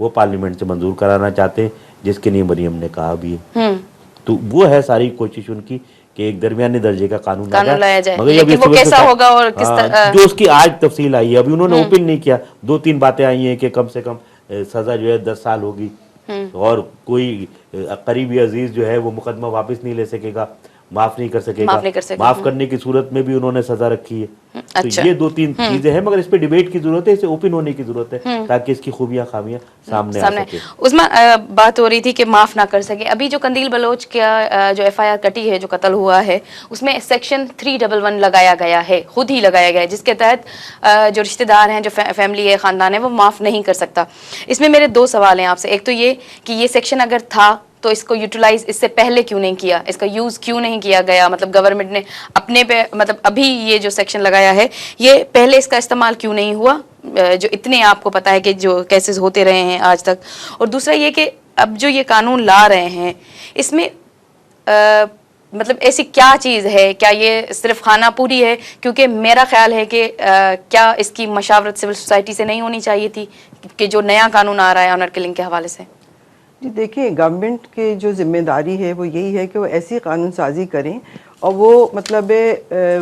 وہ پارلیمنٹ سے منظور کرانا چاہتے ہیں, جس کے لیے مریم نے کہا بھی ہے. تو وہ ہے ساری کوشش ان کی کہ ایک درمیانی درجے کا قانون لایا جائے, مگر لیکن وہ کیسا ہوگا اور کس طرح, جو اس کی آج تفصیل آئی ہے, ابھی انہوں نے اوپن نہیں کیا. 2-3 باتیں آئی ہیں کہ کم سے کم سزا جو ہے 10 سال ہوگی, اور کوئی قریبی عزیز جو ہے وہ مقدمہ واپس نہیں لے سکے گا, معاف نہیں کر سکے گا. معاف کرنے کی صورت میں بھی انہوں نے سزا رکھی ہے. تو یہ 2-3 چیزیں ہیں, مگر اس پہ ڈیبیٹ کی ضرورت ہے, اسے اوپن ہونے کی ضرورت ہے تاکہ اس کی خوبیاں خامیاں سامنے آ سکے. اس میں بات ہو رہی تھی کہ معاف نہ کر سکے. ابھی جو قندیل بلوچ کا جو ایف آئی آر کٹی ہے, جو قتل ہوا ہے, اس میں سیکشن 311 لگایا گیا ہے, خود ہی لگایا گیا ہے, جس کے تحت جو رشتہ دار ہیں, جو فیملی ہے, خاندان ہے, وہ معاف نہیں کر سکتا. اس میں میرے 2 سوال ہیں آپ سے. ایک تو یہ کہ یہ سیکشن اگر تھا تو اس کو یوٹیلائز اس سے پہلے کیوں نہیں کیا, اس کا یوز کیوں نہیں کیا گیا, مطلب گورنمنٹ نے اپنے پہ, مطلب ابھی یہ جو سیکشن لگایا ہے یہ پہلے اس کا استعمال کیوں نہیں ہوا, جو اتنے آپ کو پتا ہے کہ جو کیسز ہوتے رہے ہیں آج تک. اور دوسرا یہ کہ اب جو یہ قانون لا رہے ہیں, اس میں مطلب ایسی کیا چیز ہے, کیا یہ صرف خانہ پوری ہے؟ کیونکہ میرا خیال ہے کہ کیا اس کی مشاورت سول سوسائٹی سے نہیں ہونی چاہیے تھی, کہ جو نیا قانون آ رہا ہے آنر کلنگ کے حوالے سے. جی دیکھیں, گورنمنٹ کی جو ذمہ داری ہے وہ یہی ہے کہ وہ ایسی قانون سازی کریں, اور وہ مطلب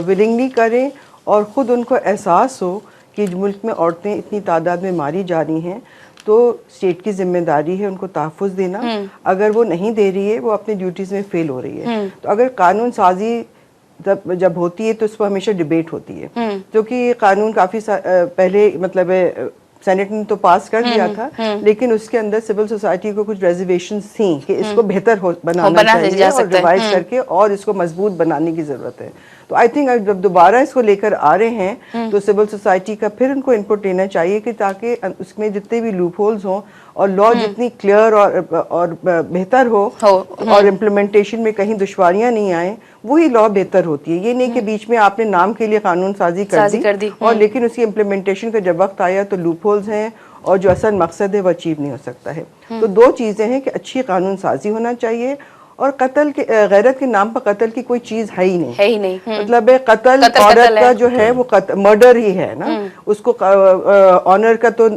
ولنگلی کریں, اور خود ان کو احساس ہو کہ ملک میں عورتیں اتنی تعداد میں ماری جا رہی ہیں, تو اسٹیٹ کی ذمہ داری ہے ان کو تحفظ دینا. اگر وہ نہیں دے رہی ہے, وہ اپنی ڈیوٹیز میں فیل ہو رہی ہے. تو اگر قانون سازی جب ہوتی ہے تو اس پر ہمیشہ ڈیبیٹ ہوتی ہے, کیونکہ یہ قانون کافی پہلے مطلب سینٹ نے تو پاس کر دیا تھا, لیکن اس کے اندر سول سوسائٹی کو کچھ ریزرویشنز تھیں کہ اس کو بہتر بنانا چاہیے اور ریوائز کر کے اور اس کو مضبوط بنانے کی ضرورت ہے. تو آئی تھنک جب دوبارہ اس کو لے کر آ رہے ہیں تو سول سوسائٹی کا پھر ان کو انپٹ لینا چاہیے, کہ تاکہ اس میں جتنے بھی لوپ ہولز ہوں اور لا جتنی کلیئر اور بہتر ہو, اور امپلیمنٹیشن میں کہیں دشواریاں نہیں آئیں, وہی لا بہتر ہوتی ہے. یہ نہیں کہ بیچ میں آپ نے نام کے لیے قانون سازی کر دی اور لیکن اس کی امپلیمنٹیشن کا جب وقت آیا تو لوپ ہولز ہیں اور جو اصل مقصد ہے وہ اچیو نہیں ہو سکتا ہے. تو 2 چیزیں ہیں کہ اچھی قانون سازی ہونا چاہیے, اور قتل کے غیرت کے نام پر قتل کی کوئی چیز ہے ہی نہیں. مطلب قتل عورت کا جو ہے وہ مرڈر ہی ہے نا, اس کو آنر کا تو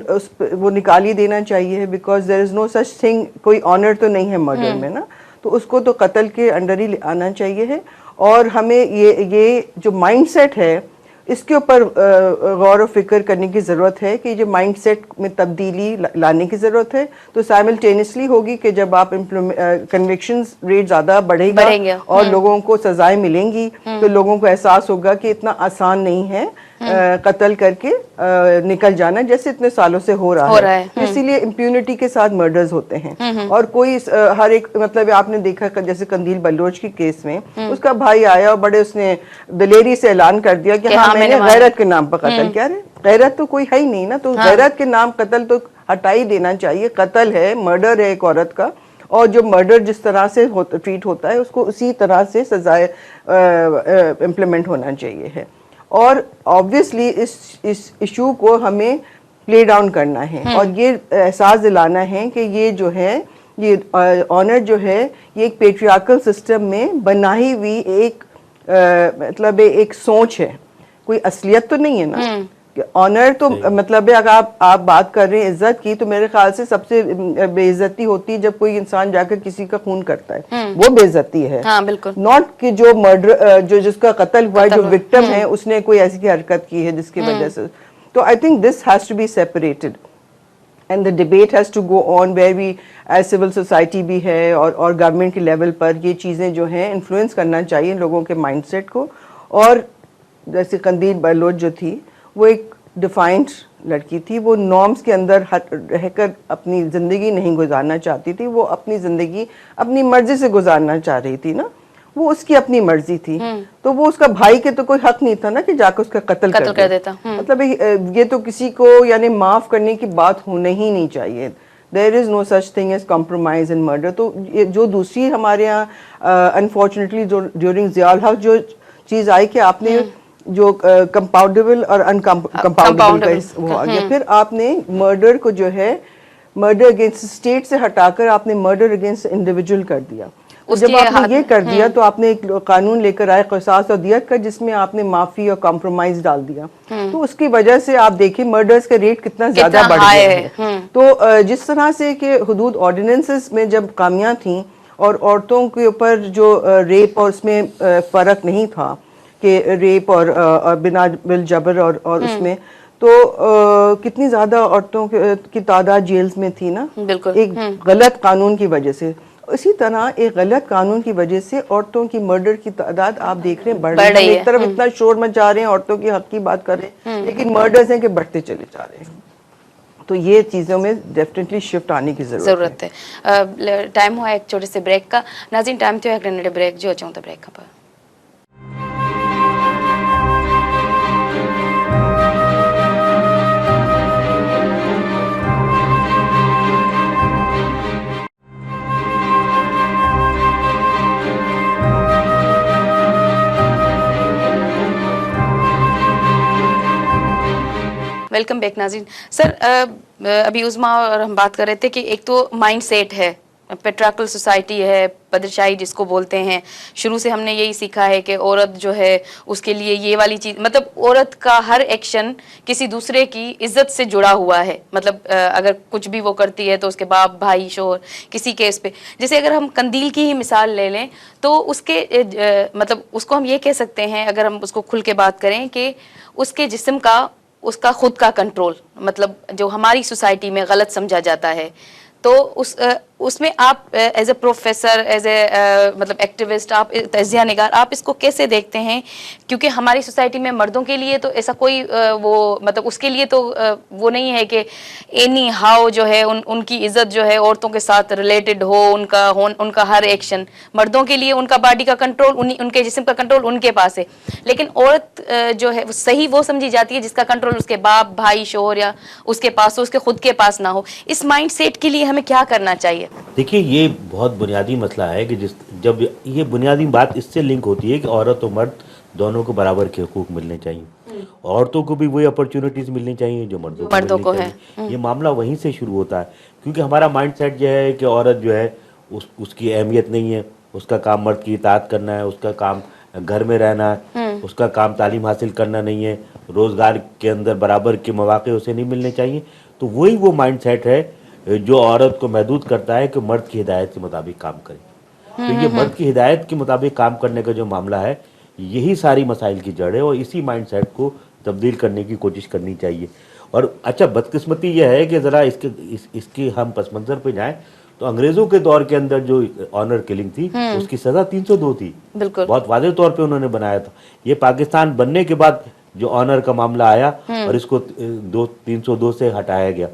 وہ نکال ہی دینا چاہیے, because there is no such thing, کوئی آنر تو نہیں ہے مرڈر میں نا, تو اس کو تو قتل کے انڈر ہی آنا چاہیے ہے. اور ہمیں یہ جو مائنڈ سیٹ ہے اس کے اوپر غور و فکر کرنے کی ضرورت ہے, کہ جو مائنڈ سیٹ میں تبدیلی لانے کی ضرورت ہے. تو سائملٹینیسلی ہوگی کہ جب آپ کنوکشنز ریٹ زیادہ بڑھے گا اور لوگوں کو سزائیں ملیں گی, تو لوگوں کو احساس ہوگا کہ اتنا آسان نہیں ہے قتل کر کے نکل جانا جیسے اتنے سالوں سے ہو رہا ہے. اسی لیے امپیونٹی کے ساتھ مرڈرز ہوتے ہیں, اور کوئی ہر ایک مطلب آپ نے دیکھا جیسے قندیل بلوچ کی کیس میں اس کا بھائی آیا اور بڑے اس نے دلیری سے اعلان کر دیا کہ ہاں میں نے غیرت کے نام پر قتل کیا. غیرت تو کوئی ہے ہی نہیں نا, تو غیرت کے نام قتل تو ہٹا ہی دینا چاہیے. قتل ہے, مرڈر ہے ایک عورت کا, اور جو مرڈر جس طرح سے ٹریٹ ہوتا ہے اس کو اسی طرح سے سزائے امپلیمنٹ ہونا چاہیے ہے. اور آبویسلی اس ایشو کو ہمیں پلے ڈاؤن کرنا ہے, اور یہ احساس دلانا ہے کہ یہ جو ہے یہ آنر جو ہے یہ ایک پیٹریارکل سسٹم میں بنائی ہوئی ایک مطلب ایک سوچ ہے, کوئی اصلیت تو نہیں ہے نا. آنر تو مطلب اگر آپ بات کر رہے ہیں عزت کی, تو میرے خیال سے سب سے بے عزتی ہوتی ہے جب کوئی انسان جا کر کسی کا خون کرتا ہے, وہ بے عزتی ہے. ناٹ کہ جو مرڈر جو جس کا قتل ہوا ہے, جو وکٹم ہے اس نے کوئی ایسی حرکت کی ہے جس کی وجہ سے. تو I think this has to be separated, and the debate has to go on where we as civil society بھی ہے اور گورنمنٹ کے لیول پر یہ چیزیں جو ہیں انفلوئنس کرنا چاہیے لوگوں کے مائنڈ سیٹ کو. اور جیسے قندیل بلوچ جو تھی وہ ایک ڈیفائنڈ لڑکی تھی, وہ نارمز کے اندر رہ کر اپنی زندگی نہیں گزارنا چاہتی تھی, وہ اپنی زندگی اپنی مرضی سے گزارنا چاہ رہی تھی نا, وہ اس کی اپنی مرضی تھی. تو وہ اس کا بھائی کے تو کوئی حق نہیں تھا نا کہ جا کے اس کا قتل کر دیتا. مطلب یہ تو کسی کو یعنی معاف کرنے کی بات ہونا ہی نہیں چاہیے. دیر is no such thing as compromise in murder. تو جو دوسری ہمارے یہاں انفارچونیٹلی ڈیورنگ ضیاء الحق جو چیز آئی کہ آپ نے جو کمپاؤنڈیبل اور انکمپاؤنڈیبل کا وہ آ گیا, پھر آپ نے مرڈر کو جو ہے مرڈر اگینسٹ اسٹیٹ سے ہٹا کر آپ نے مرڈر اگینسٹ انڈیویجول کر دیا. جب آپ نے یہ کر دیا تو آپ نے ایک قانون لے کر آئے قصاص اور دیت کا، جس میں آپ نے معافی اور کمپرومائز ڈال دیا، تو اس کی وجہ سے آپ دیکھیں مرڈرز کا ریٹ کتنا زیادہ بڑھ گیا ہے۔ تو جس طرح سے کہ حدود آرڈیننسز میں جب خامیاں تھیں اور عورتوں کے اوپر جو ریپ اور اس میں فرق نہیں تھا کہ ریپ اور بنا بالجبر اور اس میں تو کتنی زیادہ عورتوں کی تعداد جیلز میں تھی نا، ایک غلط قانون کی وجہ سے۔ اسی طرح ایک غلط قانون کی وجہ سے عورتوں کی مرڈر کی تعداد آپ دیکھ رہے ہیں بڑھ رہی ہے۔ ایک طرف اتنا شور مچا رہے ہیں، عورتوں کی حق کی بات کر رہے ہیں، لیکن مرڈرز ہیں کہ بڑھتے چلے جا رہے ہیں۔ تو یہ چیزوں میں ڈیفینیٹلی شفٹ آنے کی ضرورت ہے۔ ٹائم ہوا ایک چھوٹے سے بریک کا، ناظرین ٹائم تھو ایک ننڈے بریک جو اچھوں تے بریک کا۔ ویلکم بیک ناظرین۔ سر ابھی عظما اور ہم بات کر رہے تھے کہ ایک تو مائنڈ سیٹ ہے، پیٹریارکل سوسائٹی ہے، پادشاہی جس کو بولتے ہیں، شروع سے ہم نے یہی سیکھا ہے کہ عورت جو ہے اس کے لیے یہ والی چیز، مطلب عورت کا ہر ایکشن کسی دوسرے کی عزت سے جڑا ہوا ہے، مطلب اگر کچھ بھی وہ کرتی ہے تو اس کے باپ بھائی شوہر کسی کیس پہ، جیسے اگر ہم قندیل کی ہی مثال لے لیں تو اس کے مطلب اس کو ہم یہ کہہ سکتے ہیں اگر ہم اس کو کھل کے بات کریں کہ اس کے جسم کا، اس کا خود کا کنٹرول، مطلب جو ہماری سوسائٹی میں غلط سمجھا جاتا ہے، تو اس میں آپ as a professor, as a مطلب ایکٹیوسٹ، آپ تجزیہ نگار، آپ اس کو کیسے دیکھتے ہیں؟ کیونکہ ہماری سوسائٹی میں مردوں کے لیے تو ایسا کوئی وہ مطلب اس کے لیے تو وہ نہیں ہے کہ اینی ہاؤ جو ہے ان کی عزت جو ہے عورتوں کے ساتھ ریلیٹڈ ہو، ان کا ہر ایکشن، مردوں کے لیے ان کا باڈی کا کنٹرول، ان کے جسم کا کنٹرول ان کے پاس ہے، لیکن عورت جو ہے صحیح وہ سمجھی جاتی ہے جس کا کنٹرول اس کے باپ بھائی شوہر یا اس کے پاس ہو، اس کے خود کے پاس نہ ہو۔ اس مائنڈ سیٹ کے لیے ہمیں کیا کرنا چاہیے؟ دیکھیے یہ بہت بنیادی مسئلہ ہے کہ جب یہ بنیادی بات اس سے لنک ہوتی ہے کہ عورت و مرد دونوں کو برابر کے حقوق ملنے چاہیے، عورتوں کو بھی وہی اپرچونٹیز ملنی چاہیے جو مردوں کو ملنی چاہیے۔ یہ معاملہ وہیں سے شروع ہوتا ہے، کیونکہ ہمارا مائنڈ سیٹ یہ ہے کہ عورت جو ہے اس کی اہمیت نہیں ہے، اس کا کام مرد کی اطاعت کرنا ہے، اس کا کام گھر میں رہنا ہے، اس کا کام تعلیم حاصل کرنا نہیں ہے، روزگار کے اندر برابر کے مواقع اسے نہیں ملنے چاہیے۔ تو وہی وہ مائنڈ سیٹ ہے جو عورت کو محدود کرتا ہے کہ مرد کی ہدایت کے مطابق کام کرے۔ تو یہ مرد کی ہدایت کے مطابق کام کرنے کا جو معاملہ ہے، یہی ساری مسائل کی جڑ ہے، اور اسی مائنڈ سیٹ کو تبدیل کرنے کی کوشش کرنی چاہیے۔ اور اچھا بدقسمتی یہ ہے کہ ذرا اس کی ہم پس منظر پہ جائیں تو انگریزوں کے دور کے اندر جو آنر کلنگ تھی اس کی سزا 302 تھی، بہت واضح طور پہ انہوں نے بنایا تھا۔ یہ پاکستان بننے کے بعد جو آنر کا معاملہ آیا اور اس کو 302 سے ہٹایا گیا،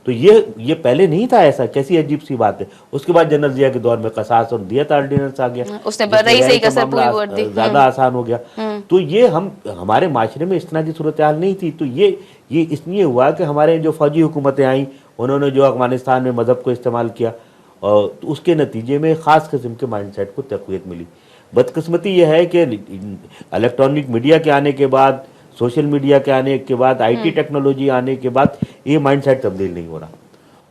تو یہ پہلے نہیں تھا ایسا، کیسی عجیب سی بات ہے۔ اس کے بعد جنرل ضیاء کے دور میں قصاص اور دیت آرڈیننس آ گیا، اس نے رئیس ہی کسر پوری ورد دی، زیادہ آسان ہو گیا۔ تو یہ ہمارے معاشرے میں اس طرح کی صورتحال نہیں تھی۔ تو یہ اس لیے ہوا کہ ہمارے جو فوجی حکومتیں آئیں انہوں نے جو افغانستان میں مذہب کو استعمال کیا، اور اس کے نتیجے میں خاص قسم کے مائنڈ سیٹ کو تقویت ملی۔ بدقسمتی یہ ہے کہ الیکٹرانک میڈیا کے آنے کے بعد، سوشل میڈیا کے آنے کے بعد، آئی ٹی ٹیکنالوجی آنے کے بعد یہ مائنڈ سیٹ تبدیل نہیں ہو رہا،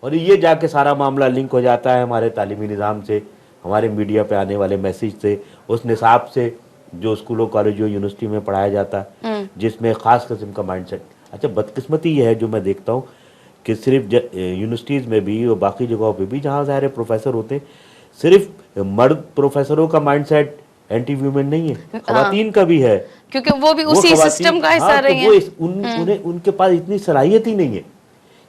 اور یہ جا کے سارا معاملہ لنک ہو جاتا ہے ہمارے تعلیمی نظام سے، ہمارے میڈیا پہ آنے والے میسیج سے، اس نصاب سے جو اسکولوں کالجوں یونیورسٹی میں پڑھایا جاتا ہے، جس میں خاص قسم کا مائنڈ سیٹ۔ اچھا بدقسمتی یہ ہے جو میں دیکھتا ہوں کہ صرف یونیورسٹیز میں بھی اور باقی جگہوں پہ بھی جہاں ظاہر پروفیسر ہوتے ہیں، صرف مرد پروفیسروں کا مائنڈ سیٹ اینٹی ویمن نہیں ہے، خواتین کا بھی ہے، کیونکہ وہ بھی اسی سسٹم کا حصہ رہی ہیں۔ ان کے پاس اتنی صلاحیت ہی نہیں ہے۔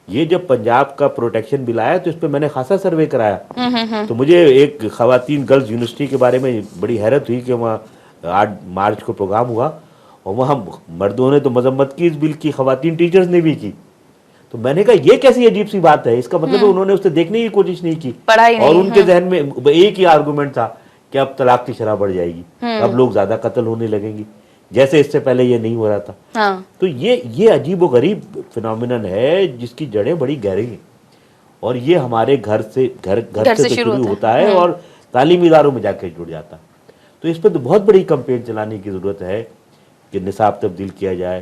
یہ جب پنجاب کا پروٹیکشن بل آیا تو اس پہ میں نے خاصا سروے کرایا، تو مجھے ایک خواتین گرلز یونیورسٹی کے بارے میں بڑی حیرت ہوئی کہ وہاں 8 مارچ کو پروگرام ہوا اور وہاں مردوں نے تو مذمت کی اس بل کی، خواتین ٹیچرز نے بھی کی۔ تو میں نے کہا یہ کیسی عجیب سی بات ہے، اس کا مطلب انہوں نے اسے دیکھنے کی کوشش نہیں کی، اور ان کے ذہن میں ایک ہی آرگومنٹ تھا کہ اب طلاق کی شرح بڑھ جائے گی، اب لوگ زیادہ قتل ہونے لگیں گی، جیسے اس سے پہلے یہ نہیں ہو رہا تھا۔ تو یہ عجیب و غریب فینومینن ہے جس کی جڑیں بڑی گہری ہیں، اور یہ ہمارے گھر سے شروع ہوتا ہے اور تعلیمی اداروں میں جا کے جڑ جاتا ہے۔ تو اس پہ تو بہت بڑی کمپین چلانے کی ضرورت ہے کہ نصاب تبدیل کیا جائے،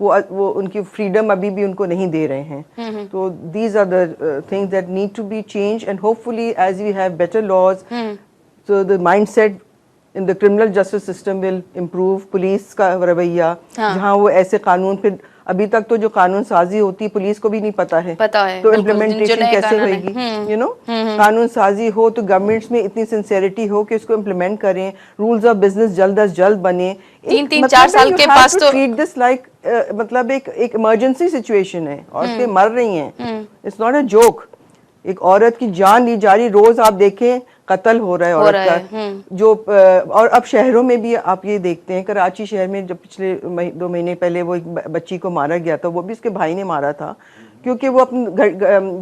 وہ ان کی فریڈم ابھی بھی ان کو نہیں دے رہے ہیں. تو these are the things that need to be change and hopefully as we have better laws so the mindset in the criminal justice system will improve. Police کا رویہ جہاں وہ ایسے قانون پھر ابھی تک تو جو قانون سازی ہوتی ہے پولیس کو بھی نہیں پتا ہے تو امپلیمنٹیشن کیسے ہوئے گی. یو نو قانون سازی ہو تو گورنمنٹس میں اتنی سنسیئرٹی ہو کہ اس کو امپلیمنٹ کریں, رولز آف بزنس جلد از جلد بنے. 3-4 سال کے پاس تو ٹریٹ دس لائک مطلب ایک ایمرجنسی سچویشن ہے, عورتیں مر رہی ہیں, اٹس ناٹ اے جوک. ایک عورت کی جان لی جا رہی, روز آپ دیکھیں قتل ہو رہا ہے عورت کا جو. اور اب شہروں میں بھی آپ یہ دیکھتے ہیں, کراچی شہر میں جب پچھلے 2 مہینے پہلے وہ ایک بچی کو مارا گیا تھا, وہ بھی اس کے بھائی نے مارا تھا کیونکہ وہ اپنے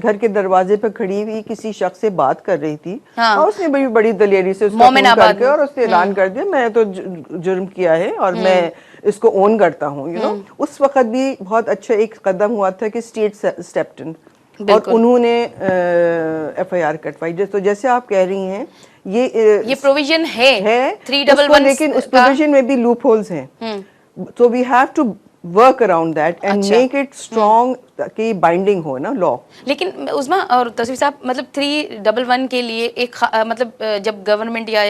گھر کے دروازے پہ کھڑی ہوئی کسی شخص سے بات کر رہی تھی اور اس نے بڑی دلیری سے اس کو فون کر کے اور اس نے اعلان کر دیا میں تو جرم کیا ہے اور میں اس کو اون کرتا ہوں. یو نو اس وقت بھی بہت اچھا ایک قدم ہوا تھا کہ اسٹیٹ اسٹیپڈ ان اور انہوں نے ایف آئی آر کٹوائی. تو جیسے آپ کہہ رہی ہیں یہ پروویژن ہے 311 لیکن اس پروویژن میں بھی لوپ ہولز ہیں. So we have to work around that and make it strong کہ بائنڈنگ ہو نا لا. لیکن عظمیٰ اور تصویر صاحب مطلب 311 کے لیے ایک مطلب جب گورنمنٹ یا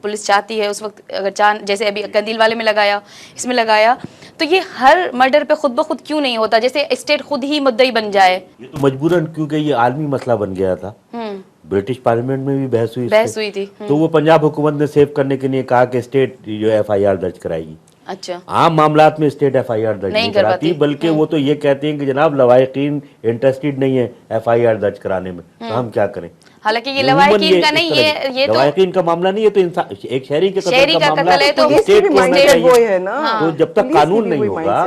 پولیس چاہتی ہے اس وقت اگر جیسے ابھی قندیل والے میں لگایا, اس میں لگایا, تو یہ ہر مرڈر پہ خود بخود کیوں نہیں ہوتا, جیسے اسٹیٹ خود ہی مدعی بن جائے. یہ تو مجبوراً کیونکہ یہ عالمی مسئلہ بن گیا تھا. برٹش پارلیمنٹ میں بھی بحث ہوئی تھی تو وہ پنجاب حکومت نے سیو کرنے کے لیے کہا کہ اسٹیٹ جو ایف آئی آر درج کرائے گی. اچھا عام معاملات میں اسٹیٹ ایف آئی آر درج نہیں کراتی, بلکہ وہ تو یہ کہتے ہیں کہ جناب لوائقین انٹرسٹڈ نہیں ہے ایف آئی آر درج کرانے میں, تو ہم کیا کریں. حالانکہ یہ لوائقین کا نہیں, یہ لوائقین کا معاملہ نہیں ہے, تو ایک شہری کے قتل کا معاملہ ہے. تو اسٹیٹ کو ہونا چاہیے. تو جب تک قانون نہیں ہوگا,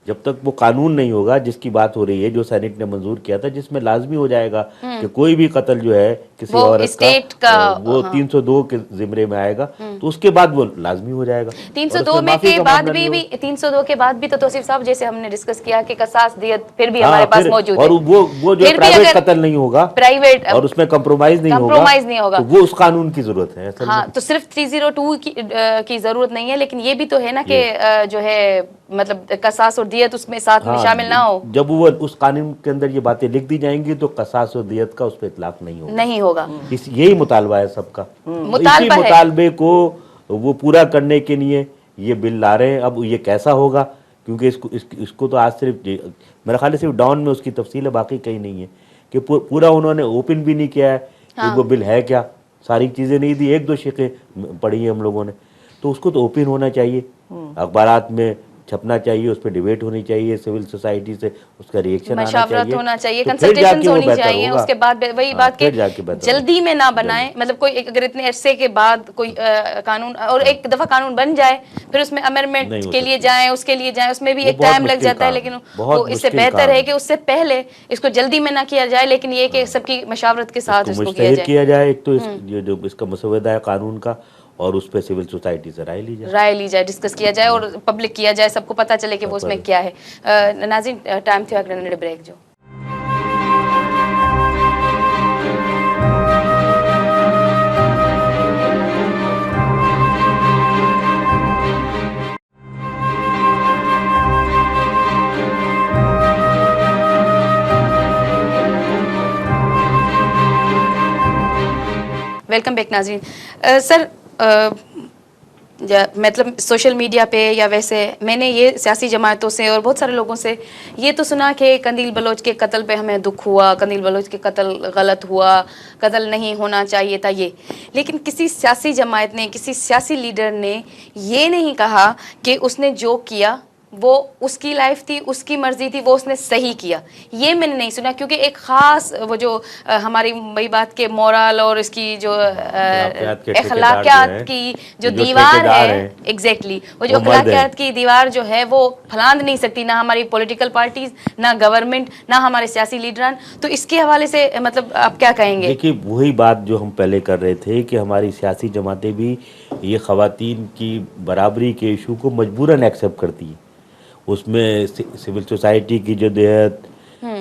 جب تک وہ قانون نہیں ہوگا جس کی بات ہو رہی ہے جو سینٹ نے منظور کیا تھا, جس میں لازمی ہو جائے گا کہ کوئی بھی قتل جو ہے کسی عورت کا وہ 302 کے زمرے میں آئے گا, تو اس کے بعد وہ لازمی ہو جائے گا. 302 میں کے بعد بھی 302 کے بعد بھی تو توصیف صاحب جیسے ہم نے ڈسکس کیا کہ قصاص دیت پھر بھی ہمارے پاس موجود ہے, اور وہ جو پرائیویٹ قتل نہیں ہوگا, پرائیویٹ اور اس میں کمپرومائز نہیں ہوگا, وہ اس قانون کی ضرورت ہے. ہاں تو صرف 302 کی ضرورت نہیں ہے, لیکن یہ بھی تو ہے نا کہ جو ہے مطلب قصاص اور دیت اس میں ساتھ میں شامل نہ ہو. جب وہ اس قانون کے اندر یہ باتیں لکھ دی جائیں گی تو قصاص اور دیت کا اس پہ اطلاق نہیں ہوگا. یہی مطالبہ ہے سب کا. اسی مطالبے کو وہ پورا کرنے کے لیے یہ بل لا رہے ہیں. اب یہ کیسا ہوگا, کیونکہ اس کو تو آج صرف میرا خیال ہے صرف ڈاؤن میں اس کی تفصیل ہے, باقی کہیں نہیں ہے کہ پورا انہوں نے اوپن بھی نہیں کیا ہے کہ وہ بل ہے کیا, ساری چیزیں نہیں دی, 1-2 شقیں پڑھی ہیں ہم لوگوں نے. تو اس کو تو اوپن ہونا چاہیے, اخبارات میں چھپنا چاہیے, اس پہ ڈیبیٹ ہونی چاہیے, سول سوسائٹی سے اس کا ریئیکشن مشاورت ہونا چاہیے, کنسلٹیشنز ہونی چاہیے. اس کے بعد وہی بات کہ جلدی میں نہ بنائیں, مطلب کوئی اگر اتنے عرصے کے بعد کوئی قانون, اور ایک دفعہ قانون بن جائے پھر اس میں امینڈمنٹ کے لیے جائیں, اس کے لیے جائیں, اس میں بھی ایک ٹائم لگ جاتا ہے. لیکن وہ اس سے بہتر ہے کہ اس سے پہلے اس کو جلدی میں نہ کیا جائے, لیکن یہ کہ سب کی مشاورت کے ساتھ اس کو کیا جائے. ایک تو جو اس کا مسودہ ہے قانون کا, اور اس پہ سول سوسائٹی سے رائے لی جائے, ڈسکس کیا جائے اور پبلک کیا جائے, سب کو پتہ چلے کہ وہ اس میں کیا ہے. ناظرین ٹائم تھا اگلے بریک جو ویلکم بیک ناظرین. سر مطلب سوشل میڈیا پہ یا ویسے میں نے یہ سیاسی جماعتوں سے اور بہت سارے لوگوں سے یہ تو سنا کہ قندیل بلوچ کے قتل پہ ہمیں دکھ ہوا, قندیل بلوچ کے قتل غلط ہوا, قتل نہیں ہونا چاہیے تھا یہ, لیکن کسی سیاسی جماعت نے, کسی سیاسی لیڈر نے یہ نہیں کہا کہ اس نے جو کیا وہ اس کی لائف تھی, اس کی مرضی تھی, وہ اس نے صحیح کیا. یہ میں نے نہیں سنا, کیونکہ ایک خاص وہ جو ہماری وہی بات کے مورل اور اس کی جو اخلاقیات کی جو دیوار ہے, ایگزیکٹلی وہ جو اخلاقیات کی دیوار جو ہے وہ پھلاند نہیں سکتی نہ ہماری پولیٹیکل پارٹیز, نہ گورنمنٹ, نہ ہمارے سیاسی لیڈران. تو اس کے حوالے سے مطلب آپ کیا کہیں گے؟ دیکھیے وہی بات جو ہم پہلے کر رہے تھے کہ ہماری سیاسی جماعتیں بھی یہ خواتین کی برابری کے ایشو کو مجبوراً ایکسیپٹ کرتی ہیں. اس میں سول سوسائٹی کی جدوجہد,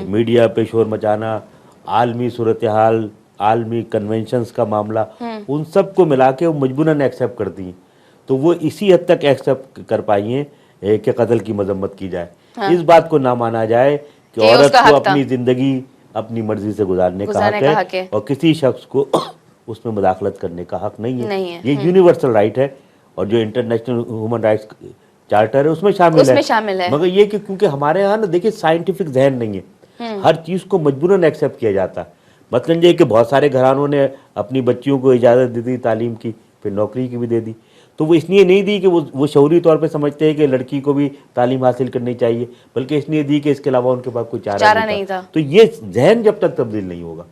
میڈیا پہ شور مچانا, عالمی صورتحال, عالمی کنونشنز کا معاملہ, ان سب کو ملا کے وہ مجبوراً ایکسیپٹ کرتی ہیں. تو وہ اسی حد تک ایکسیپٹ کر پائی ہیں کہ قتل کی مذمت کی جائے. اس بات کو نہ مانا جائے کہ عورت کو اپنی زندگی اپنی مرضی سے گزارنے کا حق ہے اور کسی شخص کو اس میں مداخلت کرنے کا حق نہیں ہے. یہ یونیورسل رائٹ ہے اور جو انٹرنیشنل ہیومن رائٹس چارٹر ہے اس میں شامل ہے. مگر یہ کہ کیونکہ ہمارے یہاں نا دیکھیے سائنٹیفک ذہن نہیں ہے, ہر چیز کو مجبوراً ایکسیپٹ کیا جاتا ہے. مثلاً یہ کہ بہت سارے گھرانوں نے اپنی بچیوں کو اجازت دے دی تعلیم کی, پھر نوکری کی بھی دے دی, تو وہ اس لیے نہیں دی کہ وہ شعوری طور پہ سمجھتے ہیں کہ لڑکی کو بھی تعلیم حاصل کرنی چاہیے, بلکہ اس لیے دی کہ اس کے علاوہ ان کے پاس کوئی چارہ نہیں تھا. تو یہ ذہن جب تک تبدیل نہیں ہوگا,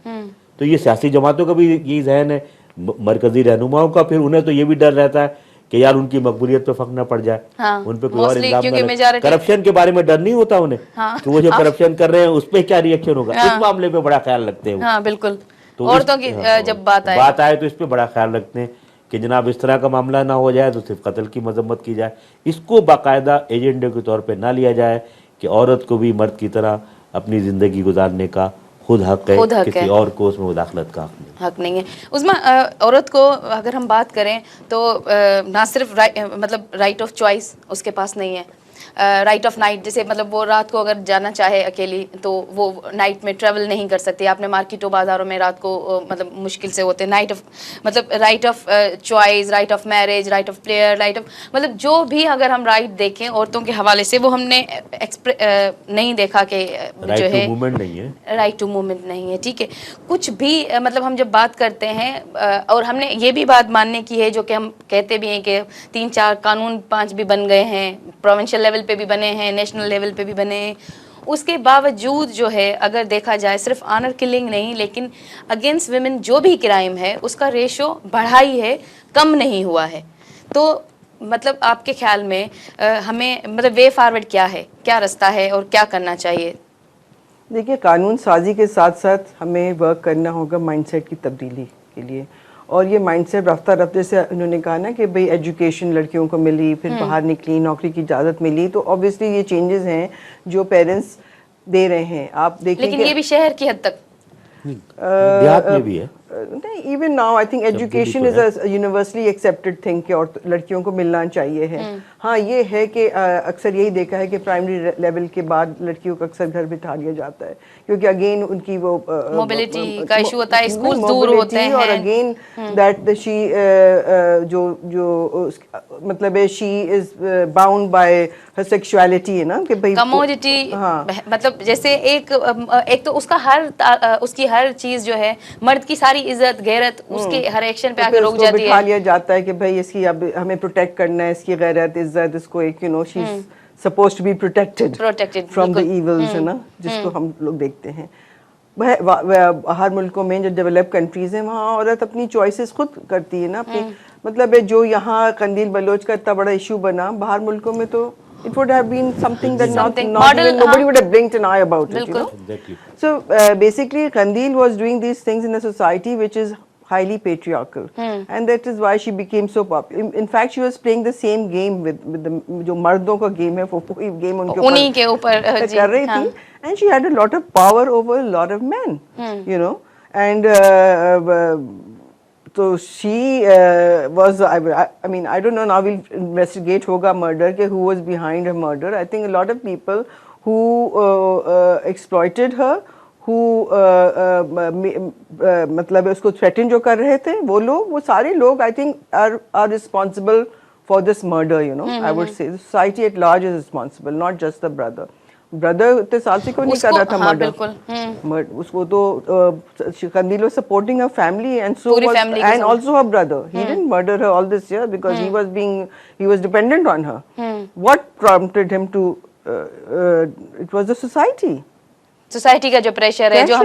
تو یہ سیاسی جماعتوں کا بھی یہی ذہن ہے, مرکزی رہنماؤں کا, پھر انہیں تو یہ بھی ڈر رہتا ہے کہ یار ان کی مقبولیت پہ فرق نہ پڑ جائے, ان پہ کوئی اور الزام نہ لگے. کرپشن کے بارے میں ڈر نہیں ہوتا انہیں کہ وہ جو کرپشن کر رہے ہیں اس پہ کیا ری ایکشن ہوگا, اس معاملے پہ بڑا خیال رکھتے ہیں. ہاں بالکل, عورتوں کی جب بات آئے تو اس پہ بڑا خیال رکھتے ہیں کہ جناب اس طرح کا معاملہ نہ ہو جائے تو صرف قتل کی مذمت کی جائے. اس کو باقاعدہ ایجنڈے کے طور پہ نہ لیا جائے کہ عورت کو بھی مرد کی طرح اپنی زندگی گزارنے کا خود حق ہے, کسی اور کو اس میں مداخلت کا حق نہیں ہے. اس میں عورت کو اگر ہم بات کریں تو نہ صرف مطلب رائٹ آف چوائس اس کے پاس نہیں ہے, رائٹ آف نائٹ, جیسے مطلب وہ رات کو اگر جانا چاہے اکیلی تو وہ نائٹ میں ٹریول نہیں کر سکتی. آپ نے مارکیٹوں بازاروں میں رات کو مطلب مشکل سے ہوتے. نائٹ آف مطلب right of choice, right of marriage, right of player, right of مطلب جو بھی اگر ہم رائٹ دیکھیں عورتوں کے حوالے سے وہ ہم نے نہیں دیکھا کہ جو ہے رائٹ ٹو موومنٹ نہیں ہے. ٹھیک ہے, کچھ بھی مطلب ہم جب بات کرتے ہیں اور ہم نے یہ بھی بات ماننے کی ہے جو کہ ہم کہتے بھی ہیں کہ 3-4 قانون 5 بھی بن گئے ہیں, پروونشل لیول پہ بھی بنے ہیں, نیشنل لیول پہ بھی بنے ہیں, اس کے باوجود جو ہے اگر دیکھا جائے صرف آنر کلنگ نہیں لیکن اگینسٹ ویمن جو بھی کرائم ہے اس کا ریشو بڑھا ہی ہے, کم نہیں ہوا ہے. تو مطلب آپ کے خیال میں ہمیں مطلب وے فارورڈ کیا ہے, کیا رستہ ہے اور کیا کرنا چاہیے؟ دیکھیے قانون سازی کے ساتھ ساتھ ہمیں ورک کرنا ہوگا مائنڈ سیٹ کی تبدیلی کے لیے, اور یہ مائنڈ سیٹ رفتہ رفتہ سے انہوں نے کہا نا کہ بھئی ایجوکیشن لڑکیوں کو ملی, پھر باہر نکلی, نوکری کی اجازت ملی, تو obviously یہ چینجز ہیں جو پیرنٹس دے رہے ہیں. آپ دیکھیں لیکن یہ بھی شہر کی حد تک, دیہات میں بھی ہے. Even now I think education is a universally accepted thing کہ لڑکیوں کو ملنا چاہیے ہے. ہاں یہ ہے کہ اکثر یہی دیکھا ہے کہ پرائمری لیول کے بعد لڑکیوں کو اکثر گھر بٹھا لیا جاتا ہے کیونکہ اگین ان کی وہ موبلٹی کا ایشو ہوتا ہے, اسکول دور ہوتے ہیں, اور اگین دیٹ شی جو مطلب she is bound by her sexuality ہے نا کہ بھائی کموڈٹی, مطلب جیسے ایک تو اس کا اس کی ہر چیز جو ہے مرد کی ساری عزت غیرت اس کے ہر ایکشن پہ آ کے روک جاتی ہے. بٹھا لیا جاتا ہے کہ بھائی اس کی اب ہمیں پروٹیکٹ کرنا ہے, اس کی غیرت عزت, اس کو ایک she is supposed to be protected from the evils ہے نا, جس کو ہم لوگ دیکھتے ہیں. ہر ملکوں میں جو ڈیولپ کنٹریز ہیں وہاں عورت اپنی چوائسیز خود کرتی ہے نا اپنی, مطلب جو یہاں قندیل بلوچ کا اتنا بڑا ایشو بنا, باہر ملکوں میں تو it would have been something that not even nobody would have blinked an eye about it, you know. Exactly. So basically Qandil was doing these things in a society which is highly patriarchal, and that is why she became so popular. In fact she was playing the same game with the jo mardon ka game hai, wo game unke upar kar rahi thi, and she had a lot of power over a lot of men, you know. And so she was, I mean, I don't know, now we'll investigate hoga murder ke who was behind her murder. I think a lot of people who exploited her, who matlab usko threaten jo kar rahe the, wo sare log I think are responsible for this murder, you know. I would say the society at large is responsible, not just the brother. اتنے سال سے کوئی نہیں کر رہا تھا murder, اس کو تو Qandil was supporting her family and so was, and also her brother. He didn't murder her all this year because he was dependent on her. What prompted him to it was the society کا جو pressure ہے, جو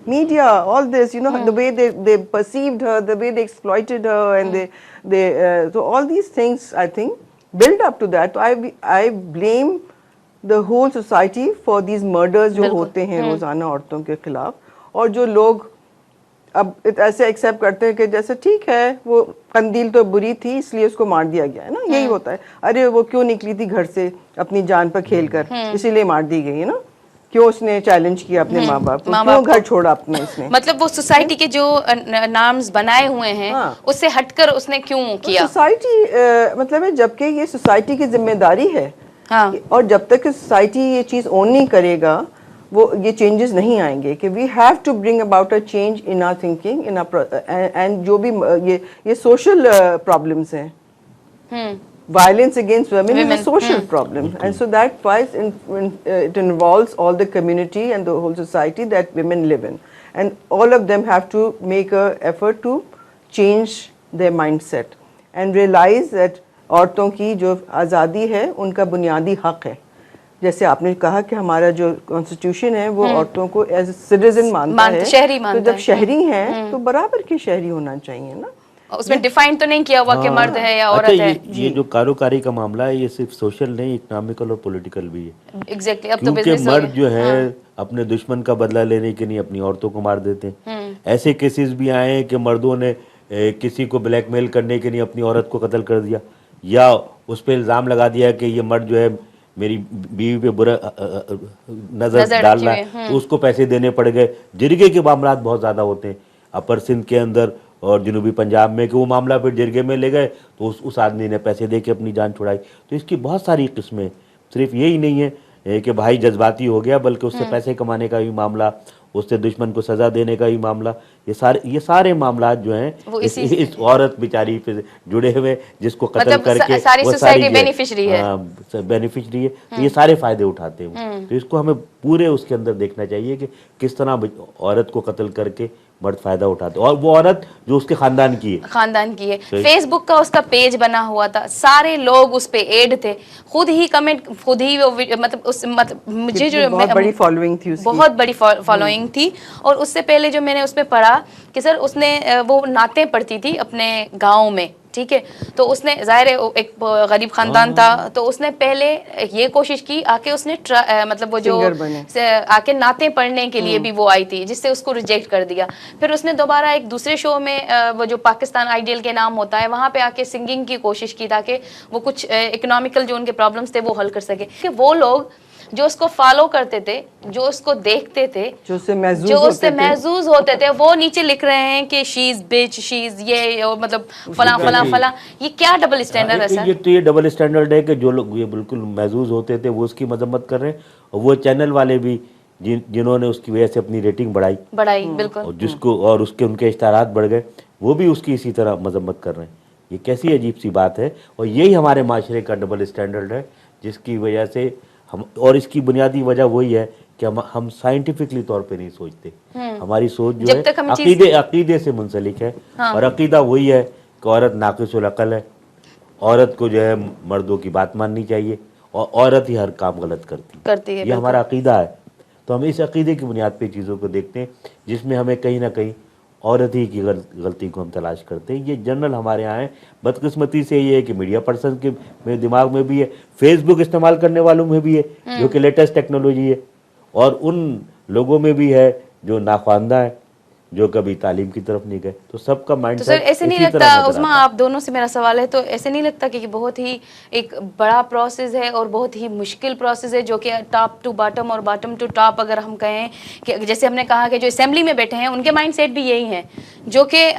media, all this, you know, the way they perceived her, the way they exploited her, and they so all these things I think build up to that. I blame the whole society for these murders جو ہوتے ہیں روزانہ عورتوں کے خلاف, اور جو لوگ اب ایسے ایکسیپٹ کرتے ہیں کہ جیسے ٹھیک ہے وہ قندیل تو بری تھی اس لیے اس کو مار دیا گیا ہے نا, یہی ہوتا ہے, ارے وہ کیوں نکلی تھی گھر سے اپنی جان پر کھیل کر, اسی لیے مار دی گئی ہے نا. کیوں اس نے چیلنج کیا اپنے ماں باپ کو, کیوں گھر چھوڑا اپنے اس نے, مطلب وہ سوسائٹی کے جو نارمز بنائے ہوئے ہیں اس سے ہٹ کر اس نے کیوں کیا. سوسائٹی مطلب ہے جبکہ یہ سوسائٹی کی ذمہ داری ہے, اور جب تک کہ سوسائٹی یہ چیز اون نہیں کرے گا وہ یہ چینجز نہیں آئیں گے کہ we have to bring about a change in our thinking in and جو بھی یہ سوشل پرابلمس ہیں. Violence against women is a social problem, and so that why it involves all the community and the whole society that women live in, and all of them have to make a effort to change their mindset and realize that عورتوں کی جو آزادی ہے ان کا بنیادی حق ہے. جیسے آپ نے کہا کہ ہمارا جو کانسٹیٹیوشن ہے وہ عورتوں کو ایز اے سٹیزن مانتا ہے, شہری تو مانتا جب شہری ہیں تو برابر کے شہری ہونا چاہیے نا. اس میں ڈیفائن تو نہیں کیا ہوا کہ مرد ہے یا عورت ہے. یہ جو کاروکاری کا معاملہ ہے یہ صرف سوشل نہیں, اکنامکل اور پولیٹیکل بھی ہے. ایگزیکٹلی, اب تو کیونکہ بزنس مرد جو ہے اپنے دشمن کا بدلہ لینے کے لیے اپنی عورتوں کو مار دیتے ہیں. ایسے کیسز بھی آئے ہیں کہ مردوں نے کسی کو بلیک میل کرنے کے لیے اپنی عورت کو قتل کر دیا, یا اس پہ الزام لگا دیا کہ یہ مرد جو ہے میری بیوی پہ برا نظر ڈال رہا ہے, تو اس کو پیسے دینے پڑ گئے. جرگے کے معاملات بہت زیادہ ہوتے ہیں اپر سندھ کے اندر اور جنوبی پنجاب میں, کہ وہ معاملہ پھر جرگے میں لے گئے تو اس آدمی نے پیسے دے کے اپنی جان چھڑائی. تو اس کی بہت ساری قسمیں, صرف یہی نہیں ہے کہ بھائی جذباتی ہو گیا, بلکہ اس سے پیسے کمانے کا بھی معاملہ, اس سے دشمن کو سزا دینے کا بھی معاملہ, یہ سارے معاملات جو ہیں اس عورت بیچاری پہ جڑے ہوئے, جس کو قتل کر کے ساری سوسائٹی بینیفیشری ہے, بینیفیشری ہے, تو یہ سارے فائدے اٹھاتے ہیں. تو اس کو ہمیں پورے اس کے اندر دیکھنا چاہیے کہ کس طرح عورت کو قتل کر کے مرد فائدہ اٹھاتے, اور وہ عورت جو اس کے خاندان کی ہے. فیس بک کا اس کا پیج بنا ہوا تھا, سارے لوگ اس پہ ایڈ تھے, خود ہی کمنٹ, خود ہی مطلب مجھے جو بہت بڑی فالوئنگ تھی, بہت بڑی فالوئنگ تھی. اور اس سے پہلے جو میں نے اس پہ پڑھا کہ سر اس نے وہ نعتیں پڑھتی تھی اپنے گاؤں میں, ٹھیک ہے, تو اس نے ظاہر ہے ایک غریب خاندان تھا, تو اس نے پہلے یہ کوشش کی آ کے اس نے مطلب وہ جو آ کے نعتیں پڑھنے کے لیے بھی وہ آئی تھی, جس سے اس کو ریجیکٹ کر دیا. پھر اس نے دوبارہ ایک دوسرے شو میں وہ جو پاکستان آئیڈیل کے نام ہوتا ہے وہاں پہ آ کے سنگنگ کی کوشش کی تاکہ وہ کچھ اکنامیکل جو ان کے پرابلمس تھے وہ حل کر سکے. کہ وہ لوگ جو اس کو فالو کرتے تھے, جو اس کو دیکھتے تھے, جو اس سے محظوظ ہوتے تھے, وہ نیچے لکھ رہے ہیں کہ شی از بچ, شی از یہ, مطلب فلاں فلاں فلاں. یہ کیا ڈبل اسٹینڈرڈ ہے سر؟ یہ ڈبل اسٹینڈرڈ ہے کہ جو لوگ یہ بالکل محظوظ ہوتے تھے وہ اس کی مذمت کر رہے ہیں, اور وہ چینل والے بھی جنہوں نے اس کی وجہ سے اپنی ریٹنگ بڑھائی بالکل, جس کو اور اس کے ان کے اشتہارات بڑھ گئے, وہ بھی اس کی اسی طرح مذمت کر رہے ہیں. یہ کیسی عجیب سی بات ہے, اور یہی ہمارے معاشرے کا ڈبل اسٹینڈرڈ ہے, جس کی وجہ سے ہم, اور اس کی بنیادی وجہ وہی ہے کہ ہم سائنٹیفکلی طور پہ نہیں سوچتے. ہماری سوچ جو ہے عقیدے سے منسلک ہے, اور عقیدہ وہی ہے کہ عورت ناقص العقل ہے, عورت کو جو ہے مردوں کی بات ماننی چاہیے, اور عورت ہی ہر کام غلط کرتی ہے. یہ ہمارا عقیدہ ہے. تو ہم اس عقیدے کی بنیاد پہ چیزوں کو دیکھتے ہیں, جس میں ہمیں کہیں نہ کہیں عورت ہی کی غلطی کو ہم تلاش کرتے ہیں. یہ جنرل ہمارے یہاں ہے. بدقسمتی سے یہ ہے کہ میڈیا پرسن کے میرے دماغ میں بھی ہے, فیس بک استعمال کرنے والوں میں بھی ہے جو کہ لیٹسٹ ٹیکنالوجی ہے, اور ان لوگوں میں بھی ہے جو ناخواندہ ہے, جو کبھی تعلیم کی طرف نہیں گئے. تو سب کا مائنڈ سیٹ ایسے نہیں لگتا عظمیٰ, آپ دونوں سے میرا سوال ہے, تو ایسے نہیں لگتا کہ یہ بہت ہی ایک بڑا پروسیس ہے اور بہت ہی مشکل پروسیس ہے, جو کہ ٹاپ ٹو باٹم اور باٹم ٹو ٹاپ اگر ہم کہیں کہ جیسے ہم نے کہا کہ جو اسمبلی میں بیٹھے ہیں ان کے مائنڈ سیٹ بھی یہی ہیں, جو کہ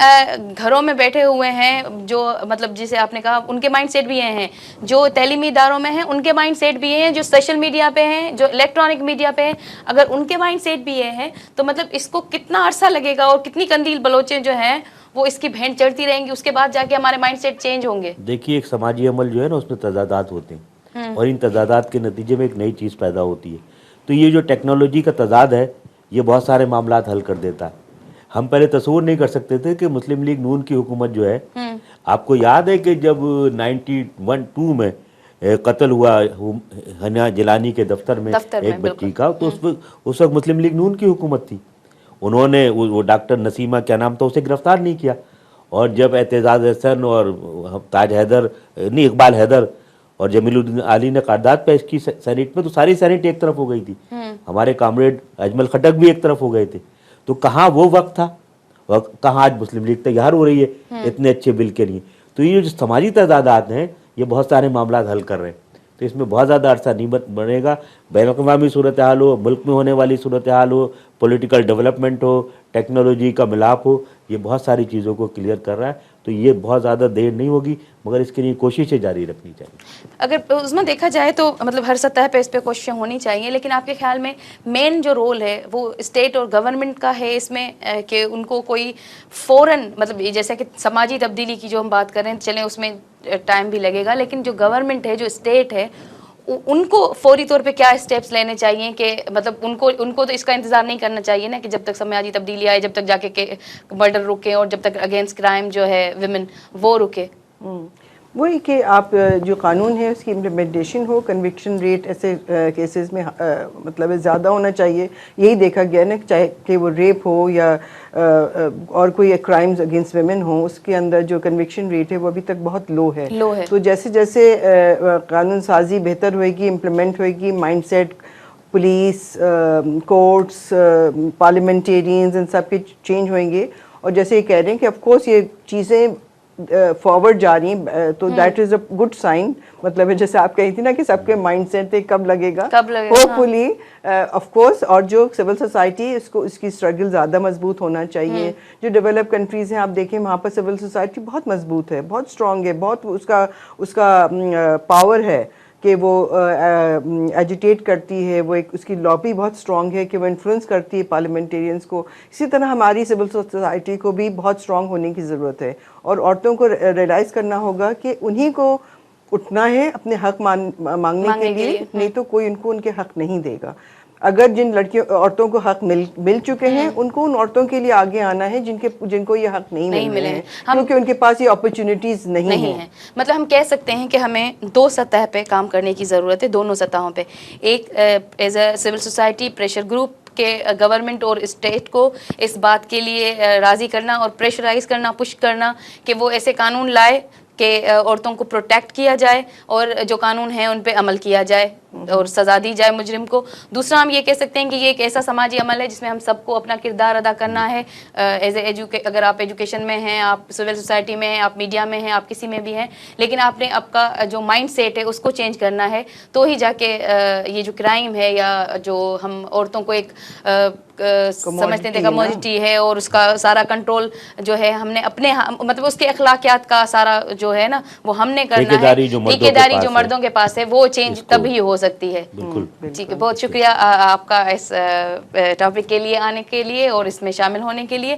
گھروں میں بیٹھے ہوئے ہیں, جو مطلب جسے آپ نے کہا ان کے مائنڈ سیٹ بھی یہ ہیں, جو تعلیمی اداروں میں ہیں ان کے مائنڈ سیٹ بھی یہ ہیں, جو سوشل میڈیا پہ ہیں, جو الیکٹرانک میڈیا پہ ہیں, اگر ان کے مائنڈ سیٹ بھی یہ ہیں, تو مطلب اس کو کتنا عرصہ لگے گا اور کتنی قندیل بلوچیں جو ہیں وہ اس کی بھینٹ چڑھتی رہیں گی, اس کے بعد جا کے ہمارے مائنڈ سیٹ چینج ہوں گے. دیکھیے ایک سماجی عمل جو ہے نا اس میں تضادات ہوتے ہیں, اور ان تضادات کے نتیجے میں ایک نئی چیز پیدا ہوتی ہے. تو یہ جو ٹیکنالوجی کا تضاد ہے یہ بہت سارے معاملات حل کر دیتا ہے. ہم پہلے تصور نہیں کر سکتے تھے کہ مسلم لیگ نون کی حکومت جو ہے, آپ کو یاد ہے کہ جب 92 میں قتل ہوا ہنا جیلانی کے دفتر میں ایک بچی کا, تو اس وقت مسلم لیگ نون کی حکومت تھی. انہوں نے وہ ڈاکٹر نسیمہ کیا نام تھا اسے گرفتار نہیں کیا, اور جب اعتزاز احسن اور تاج حیدر نہیں اقبال حیدر اور جمیل الدین علی نے قرارداد پیش کی سینیٹ میں, تو ساری سینیٹ ایک طرف ہو گئی تھی, ہمارے کامریڈ اجمل خٹک بھی ایک طرف ہو گئے تھے. تو کہاں وہ وقت تھا, کہاں آج مسلم لیگ تیار ہو رہی ہے اتنے اچھے بل کے لیے. تو یہ جو سماجی تضادات ہیں یہ بہت سارے معاملات حل کر رہے ہیں. تو اس میں بہت زیادہ عرصہ نہیں بنے گا. بین الاقوامی صورتحال ہو, ملک میں ہونے والی صورتحال ہو, پولیٹیکل ڈیولپمنٹ ہو, ٹیکنالوجی کا ملاپ ہو, یہ بہت ساری چیزوں کو کلیئر کر رہا ہے. تو یہ بہت زیادہ دیر نہیں ہوگی, مگر اس کے لیے کوششیں جاری رکھنی چاہیے. اگر اس میں دیکھا جائے تو مطلب ہر سطح پہ اس پہ کوششیں ہونی چاہیے, لیکن آپ کے خیال میں مین جو رول ہے وہ اسٹیٹ اور گورنمنٹ کا ہے اس میں, کہ ان کو کوئی فوراً مطلب جیسے کہ سماجی تبدیلی کی جو ہم بات کر رہے ہیں, چلیں اس میں ٹائم بھی لگے گا, لیکن جو گورنمنٹ ہے, جو اسٹیٹ ہے, ان کو فوری طور پہ کیا اسٹیپس لینے چاہیے کہ مطلب ان کو تو اس کا انتظار نہیں کرنا چاہیے نا کہ جب تک سماجی تبدیلی آئے, جب تک جا کے مرڈر رکے اور جب تک اگینسٹ کرائم جو ہے ویمن وہ رکے. وہی کہ آپ جو قانون ہے اس کی امپلیمنٹیشن ہو, کنوکشن ریٹ ایسے کیسز میں مطلب زیادہ ہونا چاہیے. یہی دیکھا گیا نا, چاہے کہ وہ ریپ ہو یا اور کوئی کرائمز اگینسٹ ویمن ہوں, اس کے اندر جو کنوکشن ریٹ ہے وہ ابھی تک بہت لو ہے. تو جیسے جیسے قانون سازی بہتر ہوئے گی, امپلیمنٹ ہوئے گی, mindset police, courts, parliamentarians, ان سب کے چینج ہوئیں گے. اور جیسے یہ کہہ رہے ہیں کہ آف کورس یہ چیزیں فارورڈ جا رہی ہیں, تو that is a good sign. مطلب جیسے آپ کہی تھی نا کہ سب کے مائنڈ سیٹ کب لگے گا, ہوپ فلی آف کورس. اور جو سول سوسائٹی اس کی اسٹرگل زیادہ مضبوط ہونا چاہیے. جو ڈیولپ کنٹریز ہیں آپ دیکھیں وہاں پر سول سوسائٹی بہت مضبوط ہے, بہت اسٹرانگ ہے, بہت اس کا پاور ہے کہ وہ ایجیٹیٹ کرتی ہے, وہ اس کی لابی بہت اسٹرانگ ہے کہ وہ انفلوئنس کرتی ہے پارلیمنٹیرینس کو. اسی طرح ہماری سول سوسائٹی کو بھی بہت اسٹرانگ ہونے کی ضرورت ہے, اور عورتوں کو ریئلائز کرنا ہوگا کہ انہی کو اٹھنا ہے اپنے حق مانگنے کے لیے, نہیں تو کوئی ان کو ان کے حق نہیں دے گا. اگر جن عورتوں کو حق مل چکے ہیں, ان کو ان عورتوں کے لیے آگے آنا ہے جن کو یہ حق نہیں مل رہے ہیں, کیونکہ ان کے پاس یہ اپرچونٹیز نہیں ہیں. مطلب ہم کہہ سکتے ہیں کہ ہمیں دو سطح پہ کام کرنے کی ضرورت ہے, دونوں سطحوں پہ. ایک as a civil society pressure group کہ گورنمنٹ اور اسٹیٹ کو اس بات کے لیے راضی کرنا اور پریشرائز کرنا, پش کرنا کہ وہ ایسے قانون لائے کہ عورتوں کو پروٹیکٹ کیا جائے اور جو قانون ہیں ان پہ عمل کیا جائے اور سزا دی جائے مجرم کو. دوسرا ہم یہ کہہ سکتے ہیں کہ یہ ایک ایسا سماجی عمل ہے جس میں ہم سب کو اپنا کردار ادا کرنا ہے. ایز اے اگر آپ ایجوکیشن میں ہیں, آپ سول سوسائٹی میں ہیں, آپ میڈیا میں ہیں, آپ کسی میں بھی ہیں, لیکن آپ نے آپ کا جو مائنڈ سیٹ ہے اس کو چینج کرنا ہے, تو ہی جا کے یہ جو کرائم ہے یا جو ہم عورتوں کو ایک سمجھتے ہیں کموڈٹی ہے اور اس کا سارا کنٹرول جو ہے ہم نے اپنے مطلب اس کے اخلاقیات کا سارا جو ہے نا وہ ہم نے کرنا ہے. ٹھیکیداری جو مردوں کے پاس ہے وہ چینج تبھی ہو سکتی ہے. ٹھیک ہے, بہت شکریہ آپ کا اس ٹاپک کے لیے آنے کے لیے اور اس میں شامل ہونے کے لیے.